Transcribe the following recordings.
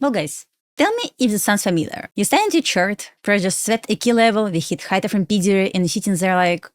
Well guys, tell me if this sounds familiar. You stand into your chart, price just swept a key level, we hit high from PDR and you're sitting there like,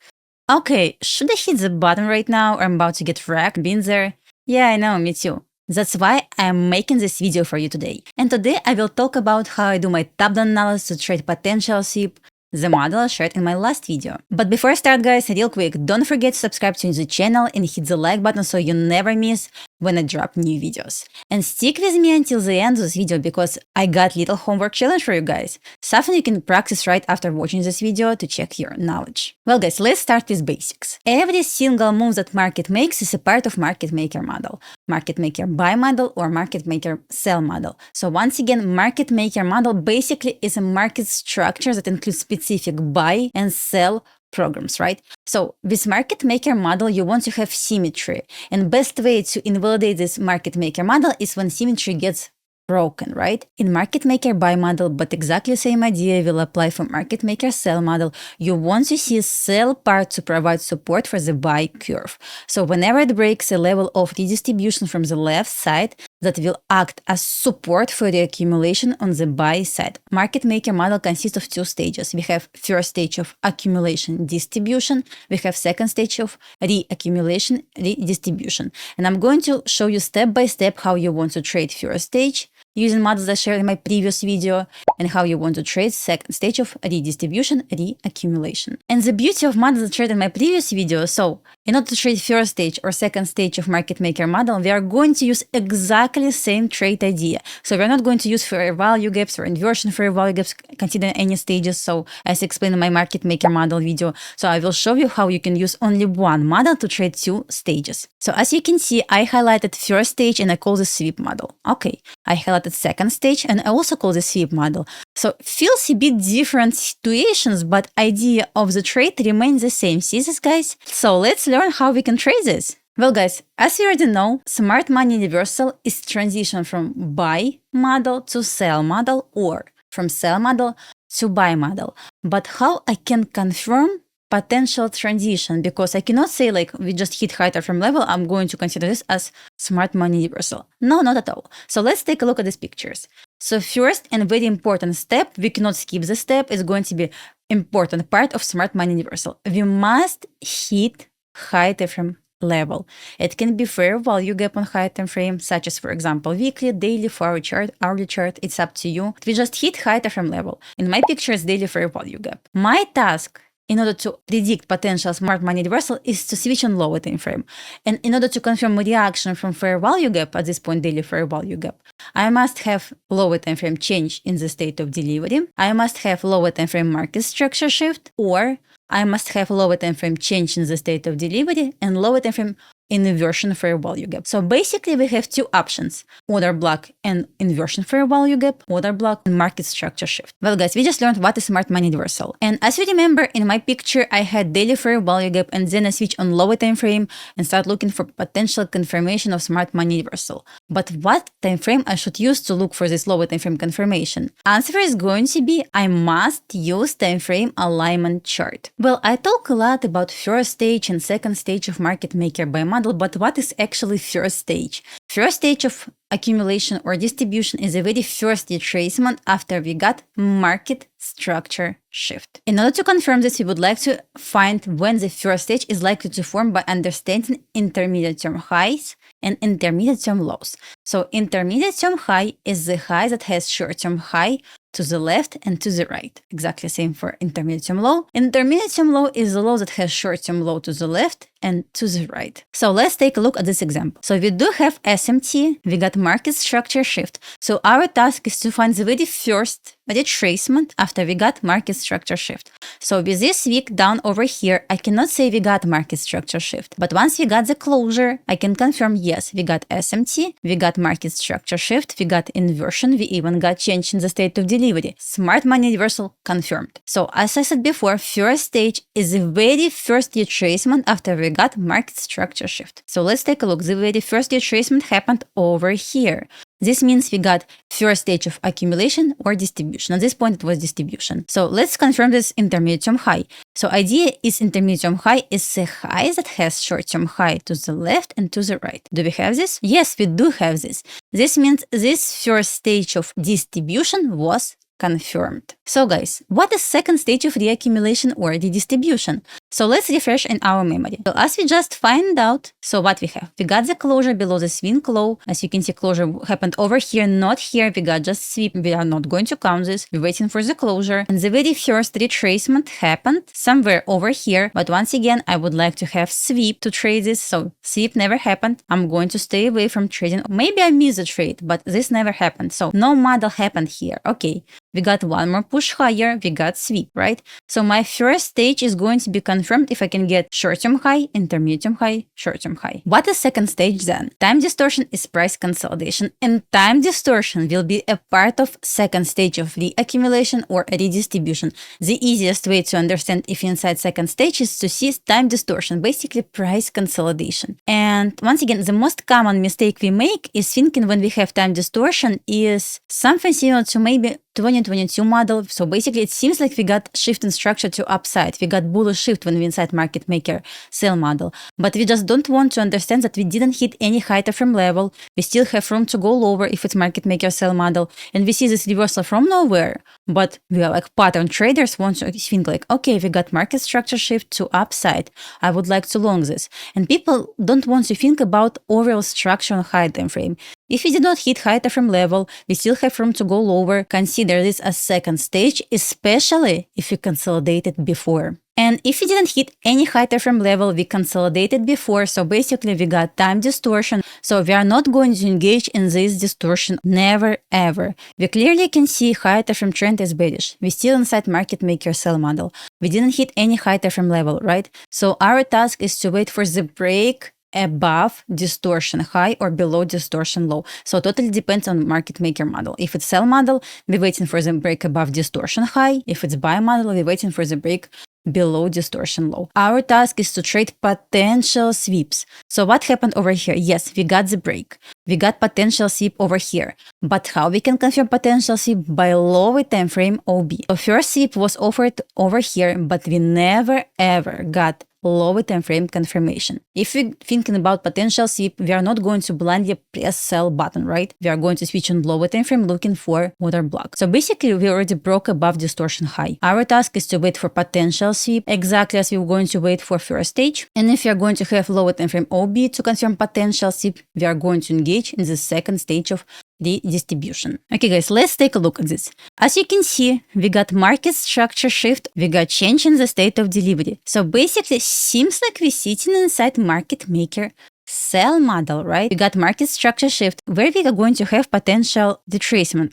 okay, should I hit the button right now or I'm about to get wrecked? Been there? Yeah, I know, me too. That's why I'm making this video for you today. And today I will talk about how I do my top-down analysis to trade potential sweep, the model I shared in my last video. But before I start guys, real quick, don't forget to subscribe to the channel and hit the like button so you never miss when I drop new videos. And stick with me until the end of this video because I got little homework challenge for you guys. Something you can practice right after watching this video to check your knowledge. Well guys, let's start with basics. Every single move that market makes is a part of market maker model. Market maker buy model or market maker sell model. So once again, market maker model basically is a market structure that includes specific buy and sell programs, right? So with market maker model, you want to have symmetry, and best way to invalidate this market maker model is when symmetry gets broken, right? In market maker buy model, but exactly the same idea will apply for market maker sell model. You want to see sell part to provide support for the buy curve. So whenever it breaks a level of redistribution from the left side, that will act as support for the accumulation on the buy side. Market maker model consists of two stages. We have first stage of accumulation distribution. We have second stage of reaccumulation redistribution. And I'm going to show you step by step how you want to trade first stage using models I shared in my previous video, and how you want to trade second stage of redistribution, reaccumulation. And the beauty of models I shared in my previous video, so in order to trade first stage or second stage of market maker model, we are going to use exactly the same trade idea. So we're not going to use fair value gaps or inversion fair value gaps considering any stages. So as explained in my market maker model video, so I will show you how you can use only one model to trade two stages. So as you can see, I highlighted first stage and I call this sweep model. Okay, I highlighted second stage and I also call this sweep model. So feels a bit different situations, but idea of the trade remains the same. See this, guys? So let's learn how we can trade this. Well guys, as you already know, smart money reversal is transition from buy model to sell model or from sell model to buy model. But how I can confirm potential transition, because I cannot say like we just hit higher from level, I'm going to consider this as smart money reversal. No, not at all. So let's take a look at these pictures. So first and very important step, we cannot skip the step, is going to be important part of smart money reversal. We must hit high time frame level. It can be fair value gap on high time frame, such as for example weekly, daily, 4-hour chart, hourly chart. It's up to you. We just hit high time frame level. In my picture, it's daily fair value gap. My task in order to predict potential smart money reversal is to switch on lower time frame. And in order to confirm reaction from fair value gap, at this point daily fair value gap, I must have lower time frame change in the state of delivery. I must have lower time frame market structure shift, or I must have lower time frame change in the state of delivery and lower time frame inversion fair value gap. So basically we have two options: order block and inversion fair value gap, order block and market structure shift. Well guys, we just learned what is smart money reversal. And as you remember, in my picture I had daily fair value gap and then I switch on lower time frame and start looking for potential confirmation of smart money reversal. But what time frame I should use to look for this lower time frame confirmation? Answer is going to be I must use time frame alignment chart. Well, I talk a lot about first stage and second stage of market maker buy model, but what is actually first stage? First stage of accumulation or distribution is a very first retracement after we got market structure shift. In order to confirm this, we would like to find when the first stage is likely to form by understanding intermediate term highs and intermediate term lows. So intermediate term high is the high that has short term high to the left and to the right. Exactly the same for intermediate term low. Intermediate term low is the low that has short term low to the left and to the right. So let's take a look at this example. So we do have SMT, we got market structure shift. So our task is to find the very first retracement after we got market structure shift. So with this wick down over here, I cannot say we got market structure shift. But once we got the closure, I can confirm, yes, we got SMT, we got market structure shift, we got inversion, we even got change in the state of delivery. Smart money reversal confirmed. So as I said before, first stage is the very first retracement after we got market structure shift. So let's take a look. The very first retracement happened over here. This means we got first stage of accumulation or distribution. At this point, it was distribution. So let's confirm this intermediate term high. So idea is intermediate term high is a high that has short-term high to the left and to the right. Do we have this? Yes, we do have this. This means this first stage of distribution was confirmed. So guys, what is second stage of reaccumulation or redistribution? So let's refresh in our memory. So as we just find out, so what we have? We got the closure below the swing low. As you can see, closure happened over here, not here. We got just sweep. We are not going to count this. We're waiting for the closure. And the very first retracement happened somewhere over here. But once again, I would like to have sweep to trade this. So sweep never happened. I'm going to stay away from trading. Maybe I missed the trade, but this never happened. So no model happened here. Okay. We got one more push higher, we got sweep, right? So my first stage is going to be confirmed if I can get short-term high, intermediate-term high, short-term high. What is second stage then? Time distortion is price consolidation, and time distortion will be a part of second stage of reaccumulation or redistribution. The easiest way to understand if you're inside second stage is to see time distortion, basically price consolidation. And once again, the most common mistake we make is thinking when we have time distortion is something similar to maybe 2022 model. So basically it seems like we got shift in structure to upside. We got bullish shift when we inside market maker sell model. But we just don't want to understand that we didn't hit any high time level. We still have room to go lower if it's market maker sell model. And we see this reversal from nowhere. But we are like pattern traders want to think like, okay, we got market structure shift to upside. I would like to long this. And people don't want to think about overall structure on high time frame. If we did not hit high time level, we still have room to go lower. Consider this as second stage, especially if we consolidated before. And if we didn't hit any high time level, we consolidated before. So basically we got time distortion. So we are not going to engage in this distortion. Never, ever. We clearly can see high time trend is bearish. We still inside market maker sell model. We didn't hit any high time level, right? So our task is to wait for the break above distortion high or below distortion low. So it totally depends on market maker model. If it's sell model, we're waiting for the break above distortion high. If it's buy model, we're waiting for the break below distortion low. Our task is to trade potential sweeps. So what happened over here? Yes, we got the break. We got potential sweep over here. But how we can confirm potential sweep? By lower time frame OB. So first sweep was offered over here, but we never ever got lower time frame confirmation. If we're thinking about potential sweep, we are not going to blindly press sell button, right? We are going to switch on lower time frame looking for order block. So basically we already broke above distortion high. Our task is to wait for potential sweep exactly as we were going to wait for first stage. And if we are going to have lower time frame OB to confirm potential sweep, we are going to engage in the second stage of the distribution. Okay guys, let's take a look at this. As you can see, we got market structure shift, we got change in the state of delivery. So basically seems like we're sitting inside market maker sell model, right? We got market structure shift where we are going to have potential retracement.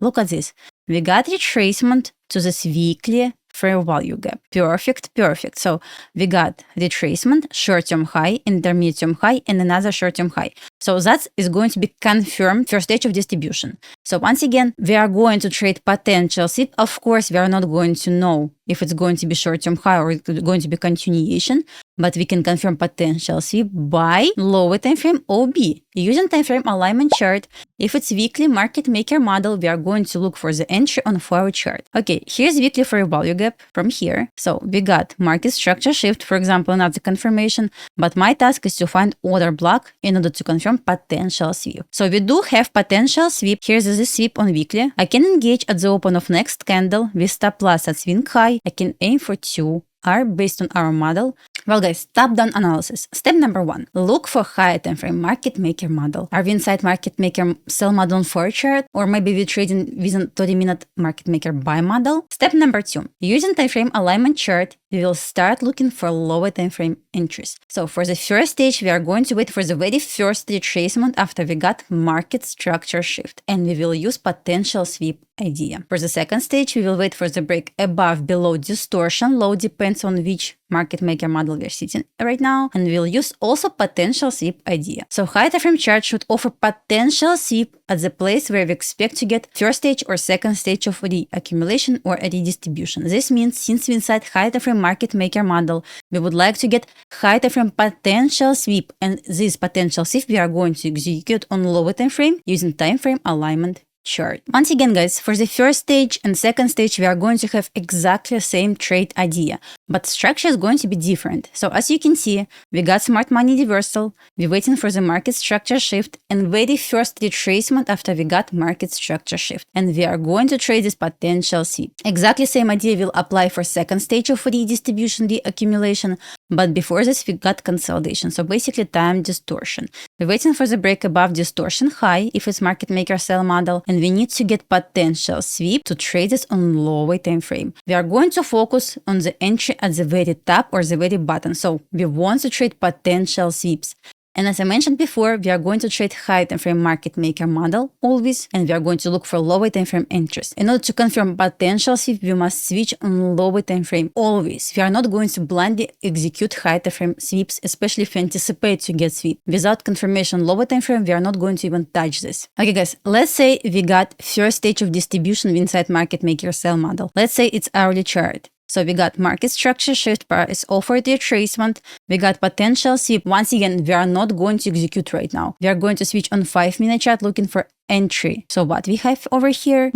Look at this. We got retracement to this weekly fair value gap. Perfect. So we got retracement, short-term high, intermediate-term high, and another short-term high. So that is going to be confirmed first stage of distribution. So once again, we are going to trade potential sweep. Of course, we are not going to know if it's going to be short-term high or it's going to be continuation, but we can confirm potential sweep by lower time frame OB. Using time frame alignment chart, if it's weekly market maker model, we are going to look for the entry on forward chart. Okay, here's weekly fair value gap from here. So we got market structure shift, for example, another confirmation, but my task is to find order block in order to confirm potential sweep. So we do have potential sweep. Here's the sweep on weekly. I can engage at the open of next candle with stop loss at swing high. I can aim for 2 are based on our model. Well guys, top-down analysis. Step number 1, look for higher time frame market maker model. Are we inside market maker sell model on forward chart, or maybe we're trading within 30-minute market maker buy model? Step number 2, using time frame alignment chart, we will start looking for lower time frame entries. So for the first stage, we are going to wait for the very first retracement after we got market structure shift, and we will use potential sweep idea. For the second stage, we will wait for the break above below distortion low, depends on which market maker model we're sitting right now, and we'll use also potential sweep idea. So high time frame chart should offer potential sweep at the place where we expect to get first stage or second stage of the accumulation or a redistribution. This means since we inside high time frame market maker model, we would like to get high time frame potential sweep, and this potential sweep we are going to execute on lower time frame using time frame alignment chart. Once again, guys, for the first stage and second stage, we are going to have exactly the same trade idea, but structure is going to be different. So as you can see, we got smart money reversal, we're waiting for the market structure shift, and very first retracement after we got market structure shift. And we are going to trade this potential sweep. Exactly same idea will apply for second stage of redistribution, the accumulation, but before this, we got consolidation. So basically time distortion. We're waiting for the break above distortion high if it's market maker sell model, and we need to get potential sweep to trade this on lower time frame. We are going to focus on the entry at the very top or the very bottom. So we want to trade potential sweeps. And as I mentioned before, we are going to trade high time frame market maker model always, and we are going to look for lower time frame interest. In order to confirm potential sweep, we must switch on lower time frame always. We are not going to blindly execute high time frame sweeps, especially if we anticipate to get sweep. Without confirmation lower time frame, we are not going to even touch this. Okay, guys, let's say we got first stage of distribution inside market maker sell model. Let's say it's hourly chart. So we got market structure shift, price offer retracement, we got potential sweep. Once again, we are not going to execute right now. We are going to switch on 5-minute chart looking for entry. So what we have over here?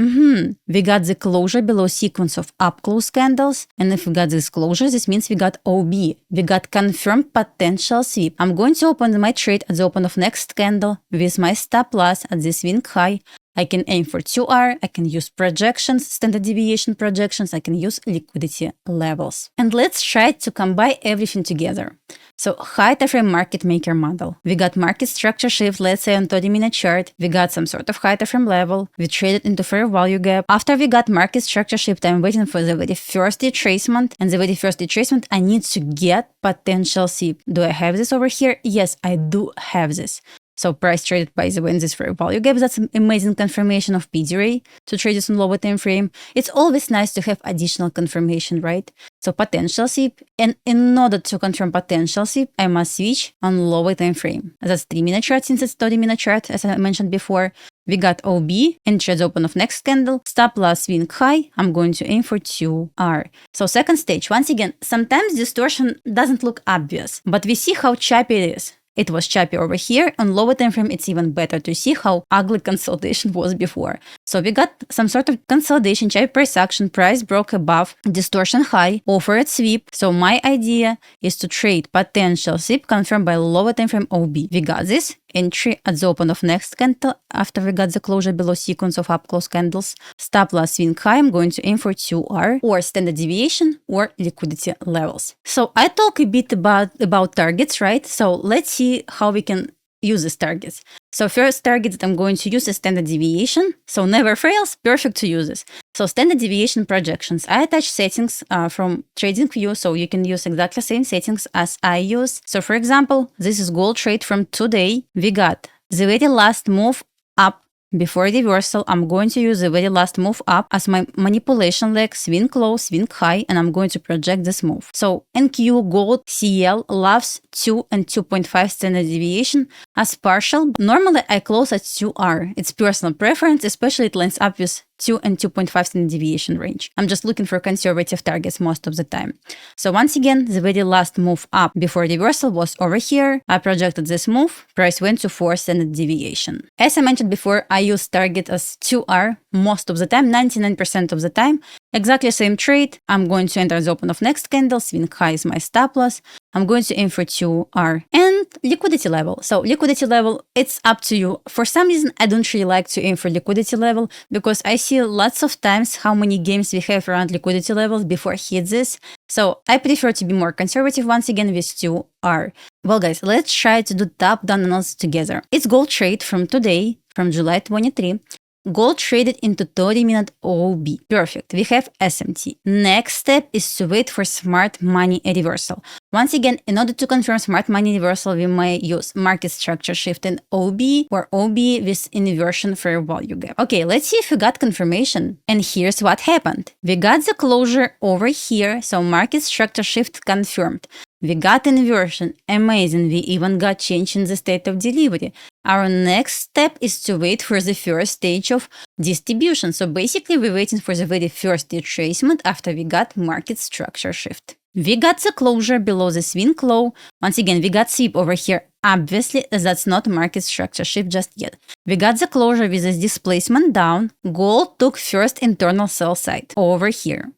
We got the closure below sequence of up close candles. And if we got this closure, this means we got OB. We got confirmed potential sweep. I'm going to open my trade at the open of next candle with my stop loss at this swing high. I can aim for 2R, I can use projections, standard deviation projections, I can use liquidity levels. And let's try to combine everything together. So high time frame market maker model. We got market structure shift, let's say on 30-minute chart. We got some sort of high time frame level. We traded into fair value gap. After we got market structure shift, I'm waiting for the very first retracement. And the very first retracement, I need to get potential sweep. Do I have this over here? Yes, I do have this. So price traded by the way in this fair value gap. That's an amazing confirmation of PD ray to trade this on lower time frame. It's always nice to have additional confirmation, right? So potential sweep, and in order to confirm potential sweep, I must switch on lower time frame. That's 3-minute chart since it's 30-minute chart, as I mentioned before. We got OB, entry at the open of next candle, stop loss swing high. I'm going to aim for 2R. So second stage, once again, sometimes distortion doesn't look obvious, but we see how choppy it is. It was choppy over here. On lower time frame, it's even better to see how ugly consolidation was before. So we got some sort of consolidation, choppy price action, price broke above distortion high, offered sweep. So my idea is to trade potential sweep confirmed by lower time frame OB. We got this entry at the open of next candle after we got the closure below sequence of up close candles. Stop loss swing high, I'm going to aim for 2R or standard deviation or liquidity levels. So I talk a bit about targets, right? So let's see how we can use these targets. So first target that I'm going to use is standard deviation. So never fails, perfect to use this. So standard deviation projections. I attach settings from TradingView, so you can use exactly the same settings as I use. So for example, this is gold trade from today. We got the very last move up before reversal. I'm going to use the very last move up as my manipulation leg, swing low, swing high, and I'm going to project this move. So NQ, gold, CL loves 2 and 2.5 standard deviation as partial. Normally I close at 2R. It's personal preference, especially it lines up with 2 and 2.5 standard deviation range. I'm just looking for conservative targets most of the time. So once again, the very last move up before reversal was over here. I projected this move, price went to 4 standard deviation. As I mentioned before, I use target as 2R most of the time, 99% of the time. Exactly same trade. I'm going to enter the open of next candle, swing high is my stop loss. I'm going to aim for 2R and liquidity level. So liquidity level, it's up to you. For some reason, I don't really like to aim for liquidity level because I see lots of times how many games we have around liquidity levels before I hit this. So I prefer to be more conservative once again with 2R. Well guys, let's try to do top-down analysis together. It's gold trade from today, from July 23. Gold traded into 30-minute OB. Perfect. We have SMT. Next step is to wait for smart money reversal. Once again, in order to confirm smart money reversal, we may use market structure shift in OB or OB with inversion fair value gap. Okay, let's see if we got confirmation. And here's what happened. We got the closure over here, so market structure shift confirmed. We got inversion. Amazing. We even got change in the state of delivery. Our next step is to wait for the first stage of distribution. So basically, we're waiting for the very first retracement after we got market structure shift. We got the closure below the swing low. Once again, we got sweep over here. Obviously, that's not market structure shift just yet. We got the closure with this displacement down. Gold took first internal sell side over here.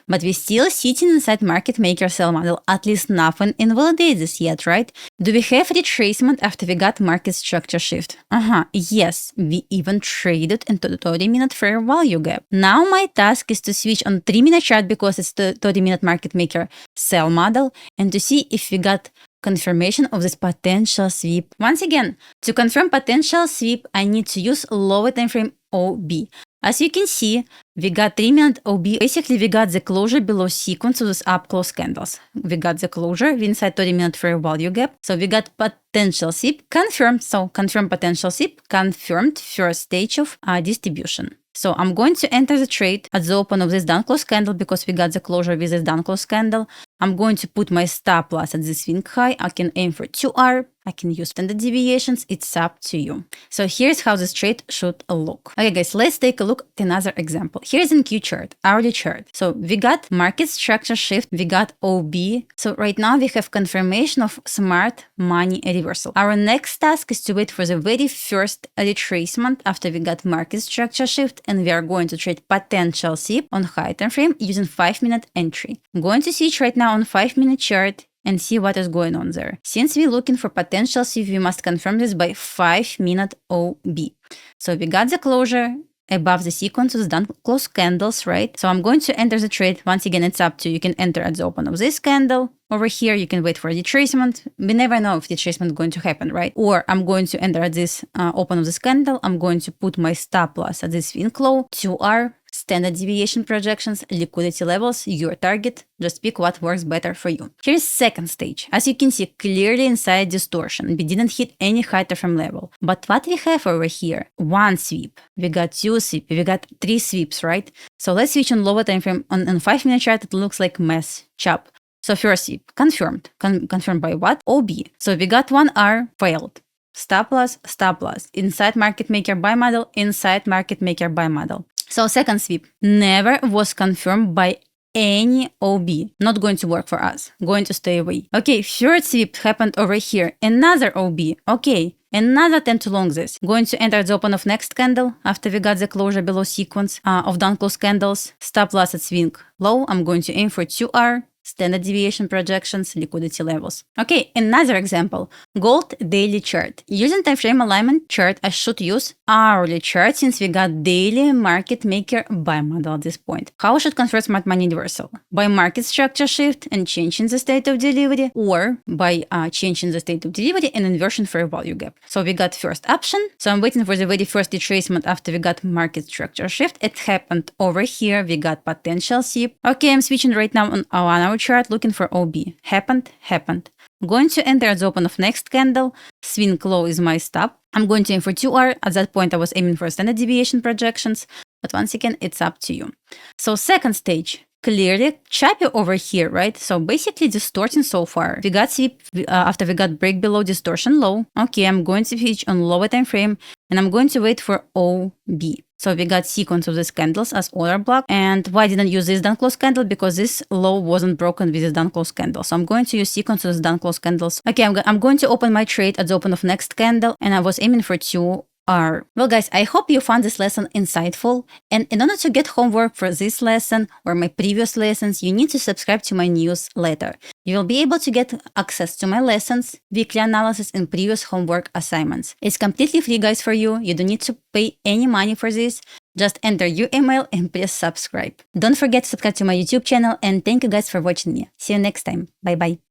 But we still sitting inside market maker sell model. At least nothing invalidates this yet, right? Do we have retracement after we got market structure shift? Yes, we even traded into the 30-minute fair value gap. Now my task is to switch on 3-minute chart because it's the 30-minute market maker sell model and to see if we got confirmation of this potential sweep. Once again, to confirm potential sweep, I need to use lower time frame OB. As you can see, we got 3-minute OB. Basically, we got the closure below sequence of those up close candles. We got the closure inside 30-minute fair value gap. So we got potential sweep confirmed. So confirmed potential sweep, confirmed first stage of distribution. So I'm going to enter the trade at the open of this down close candle because we got the closure with this down close candle. I'm going to put my stop loss at this swing high. I can aim for 2R. I can use standard deviations. It's up to you. So here's how this trade should look. Okay, guys, let's take a look at another example. Here's in Q chart, hourly chart. So we got market structure shift. We got OB. So right now we have confirmation of smart money reversal. Our next task is to wait for the very first retracement after we got market structure shift, and we are going to trade potential sweep on high time frame using 5-minute entry. I'm going to switch right now on 5-minute chart and see what is going on there. Since we're looking for potential sweep, we must confirm this by 5-minute OB. So we got the closure above the sequence of down close candles, right? So I'm going to enter the trade. Once again, it's up to you. You can enter at the open of this candle. Over here, you can wait for retracement. We never know if retracement is going to happen, right? Or I'm going to enter at this open of this candle. I'm going to put my stop loss at this swing low, 2R, standard deviation projections, liquidity levels, your target. Just pick what works better for you. Here's second stage. As you can see, clearly inside distortion. We didn't hit any high time frame level. But what we have over here? One sweep. We got two sweep. We got three sweeps, right? So let's switch on lower time frame. On 5-minute chart, it looks like mess. Chop. So first sweep, confirmed. Confirmed by what? OB. So we got 1R, failed. Stop loss, stop loss. Inside market maker buy model, inside market maker buy model. So second sweep never was confirmed by any OB. Not going to work for us. Going to stay away. Okay, third sweep happened over here. Another OB. Okay, another attempt to long this. Going to enter the open of next candle after we got the closure below sequence of down close candles. Stop loss at swing low. I'm going to aim for 2R. Standard deviation projections, liquidity levels. Okay, another example. Gold daily chart. Using time frame alignment chart, I should use hourly chart since we got daily market maker buy model at this point. How I should convert smart money reversal? By market structure shift and change in the state of delivery, or by change in the state of delivery and inversion fair value gap. So we got first option. So I'm waiting for the very first retracement after we got market structure shift. It happened over here. We got potential sweep. Okay, I'm switching right now on 1 hour chart looking for OB. Happened. I'm going to enter at the open of next candle. Swing low is my stop. I'm going to aim for 2R. At that point, I was aiming for standard deviation projections. But once again, it's up to you. So second stage, clearly choppy over here, right? So basically distorting so far. We got sweep after we got break below distortion low. Okay, I'm going to switch on lower time frame and I'm going to wait for OB. So we got sequence of these candles as order block. And why didn't use this down close candle? Because this low wasn't broken with this down close candle. So I'm going to use sequence of these down close candles. Okay, I'm going to open my trade at the open of next candle. And I was aiming for 2R. Well, guys, I hope you found this lesson insightful. And in order to get homework for this lesson or my previous lessons, you need to subscribe to my newsletter. You will be able to get access to my lessons, weekly analysis, and previous homework assignments. It's completely free, guys, for you. You don't need to pay any money for this. Just enter your email and press subscribe. Don't forget to subscribe to my YouTube channel. And thank you guys for watching me. See you next time. Bye-bye.